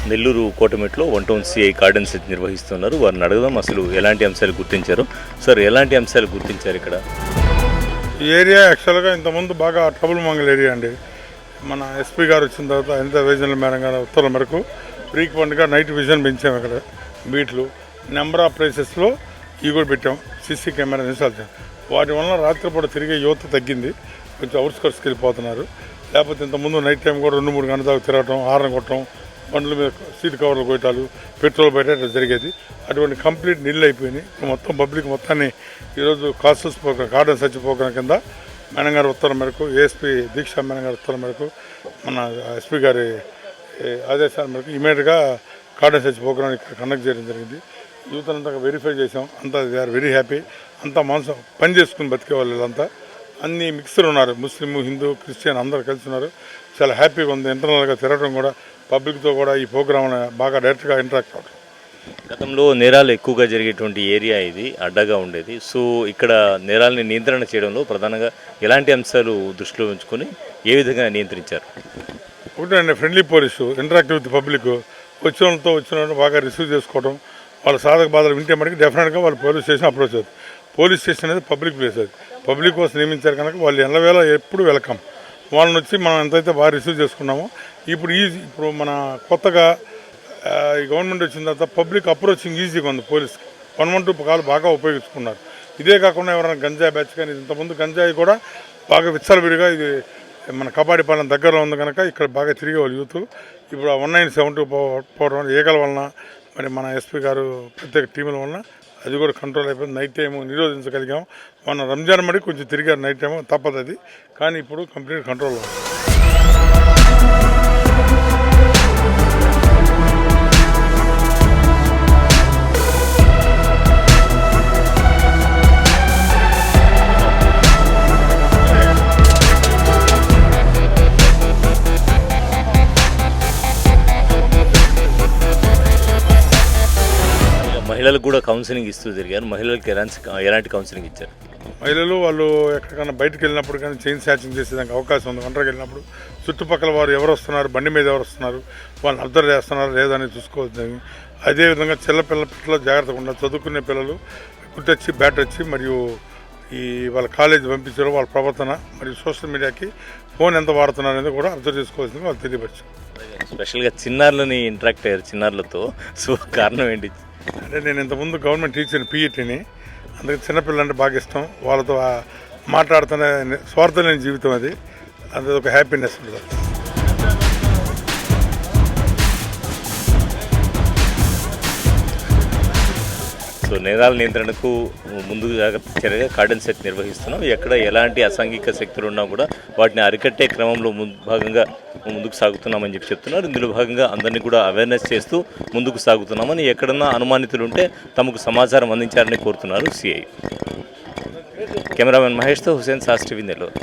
నెల్లూరు కోటమిట్లో one town CI cordon సెట్ నిర్వహిస్తున్నారు. వారిని అడగదాం అసలు ఎలాంటి అంశాలు గుర్తించారు. సార్, ఎలాంటి అంశాలు గుర్తించారు ఇక్కడ? ఈ ఏరియా యాక్చువల్గా ఇంతకుముందు బాగా ట్రబుల్ మంగల్ ఏరియా అండి. మన ఎస్పీ గారు వచ్చిన తర్వాత ఎంత విజన్ మేడం గారు ఉత్తర్వుల మేరకు ఫ్రీక్వెంట్గా నైట్ విజన్ పెంచాం. ఇక్కడ బీట్లు నెంబర్ ఆఫ్ ప్లేసెస్లో ఇవి కూడా పెట్టాం. సీసీ కెమెరా ఇన్స్టాల్ చేసాం. వాటి వలన రాత్రిపూట తిరిగే యువత తగ్గింది. కొంచెం అవుట్స్కర్ట్స్కి వెళ్ళిపోతున్నారు. లేకపోతే ఇంతకుముందు నైట్ టైం కూడా 2-3 గంటల దాకా తిరగటం, హారన్ కొట్టడం, బండ్ల మీద సీట్ కవర్లు కొట్టాలు, పెట్రోల్ బయట జరిగేది. అటువంటి కంప్లీట్ నీళ్ళు అయిపోయినాయి. మొత్తం పబ్లిక్ మొత్తాన్ని ఈరోజు కాస్టల్స్ ప్రోగ్రాం, కార్డన్ సర్చ్ ప్రోగ్రాం కింద మేడం గారి ఉత్తర్వుల మేరకు, ఏఎస్పీ దీక్షా మేడం గారి ఉత్తర్వుల మేరకు, మన ఎస్పీ గారి ఆదేశాల మేరకు ఇమీడియట్గా కార్డన్ సర్చ్ ప్రోగ్రాం ఇక్కడ కండక్ట్ చేయడం జరిగింది. యూత్ అంతా వెరిఫై చేసాం. అంతా దే ఆర్ వెరీ హ్యాపీ. అంతా మనసు పని చేసుకుని బతికే వాళ్ళంతా అన్ని మిక్స్డ్ ఉన్నారు. ముస్లిం, హిందూ, క్రిస్టియన్ అందరూ కలిసి ఉన్నారు. చాలా హ్యాపీగా ఉంది. ఇంటర్నల్గా తిరగడం కూడా, పబ్లిక్తో కూడా ఈ ప్రోగ్రామ్ బాగా డైరెక్ట్గా ఇంటరాక్ట్ అవ్వడం. గతంలో నేరాలు ఎక్కువగా జరిగేటువంటి ఏరియా ఇది, అడ్డగా ఉండేది. సో ఇక్కడ నేరాలని నియంత్రణ చేయడంలో ప్రధానంగా ఎలాంటి అంశాలు దృష్టిలో ఉంచుకొని ఏ విధంగా నియంత్రించారు? ఒకటండి, friendly police, interactive with public, వచ్చిన బాగా రిసీవ్ చేసుకోవడం, వాళ్ళ సాధక బాధలు వింటే మనకి డెఫినెట్గా వాళ్ళు పోలీస్ స్టేషన్ అప్రోచ్ అవుతుంది. పోలీస్ స్టేషన్ అనేది పబ్లిక్ ప్లేస్. అది పబ్లిక్ కోసం నియమించారు కనుక వాళ్ళు ఎల్లవేళ ఎప్పుడు వెల్కమ్. వాళ్ళని వచ్చి మనం ఎంతైతే బాగా రిసీవ్ చేసుకున్నామో ఇప్పుడు మన కొత్తగా ఈ గవర్నమెంట్ వచ్చిన తర్వాత పబ్లిక్ అప్రోచింగ్ ఈజీగా ఉంది. పోలీస్కి 112 కాలు బాగా ఉపయోగించుకున్నారు. ఇదే కాకుండా ఎవరైనా గంజాయి బ్యాచ్ కానీ, ఇంతకుముందు గంజాయి కూడా బాగా విచ్చలవిడిగా ఇది మన కబాడిపాలెం దగ్గరలో ఉంది కనుక ఇక్కడ బాగా తిరిగే వాళ్ళు యూత్. ఇప్పుడు 1972 పోవడం ఏగల వలన, మరి మన ఎస్పీ గారు ప్రత్యేక టీముల వలన అది కూడా కంట్రోల్ అయిపోయింది. నైట్ టైము నిరోధించగలిగాం. మన రంజాన్ మడి కొంచెం తిరిగారు నైట్ టైము, తప్పదు అది. కానీ ఇప్పుడు కంప్లీట్ కంట్రోల్లో ఉంది. మహిళలకు కూడా కౌన్సిలింగ్ ఇస్తూ తిరిగారు. మహిళలకు ఎలాంటి కౌన్సిలింగ్ ఇచ్చారు? మహిళలు వాళ్ళు ఎక్కడికైనా బయటకు వెళ్ళినప్పుడు కానీ చైన్ స్నాచింగ్ చేసేదానికి అవకాశం ఉంది. ఒంటరికి వెళ్ళినప్పుడు చుట్టుపక్కల వారు ఎవరు వస్తున్నారు, బండి మీద ఎవరు వస్తున్నారు, వాళ్ళని అబ్జర్వ్ చేస్తున్నారు లేదని చూసుకోవచ్చు. అదేవిధంగా పిల్లలు జాగ్రత్తగా ఉండాలి. చదువుకునే పిల్లలు గుట్టొచ్చి బ్యాట్ వచ్చి మరియు వాళ్ళ కాలేజీ పంపించారు, వాళ్ళ ప్రవర్తన మరియు సోషల్ మీడియాకి ఫోన్ ఎంత వాడుతున్నారు అనేది కూడా అబ్జర్వ్ చేసుకోవాల్సింది వాళ్ళు తెలియపరిచారు. స్పెషల్గా చిన్నారులని ఇంటరాక్ట్ అయ్యారు చిన్నారులతో. సో కారణం ఏంటి? అంటే నేను ఇంతకుముందు గవర్నమెంట్ టీచర్ పీఈటీని, అందుకే చిన్నపిల్లలంటే బాగా ఇష్టం. వాళ్ళతో మాట్లాడుతున్న స్వార్థం లేని జీవితం అది ఒక హ్యాపీనెస్ ఉంటుంది. సో నేరాల నియంత్రణకు ముందు జాగ్రత్త చర్యగా కార్డన్ సెట్ నిర్వహిస్తున్నాం. ఎక్కడ ఎలాంటి అసాంఘిక శక్తులు ఉన్నా కూడా వాటిని అరికట్టే క్రమంలో భాగంగా ముందుకు సాగుతున్నామని చెప్తున్నారు. ఇందులో భాగంగా అందరినీ కూడా అవేర్నెస్ చేస్తూ ముందుకు సాగుతున్నామని, ఎక్కడన్నా అనుమానితులు ఉంటే తమకు సమాచారం అందించాలని కోరుతున్నారు సిఐ. కెమెరామెన్ మహేష్తో హుసేన్, సాస్ టీవీ, నెల్లూరు.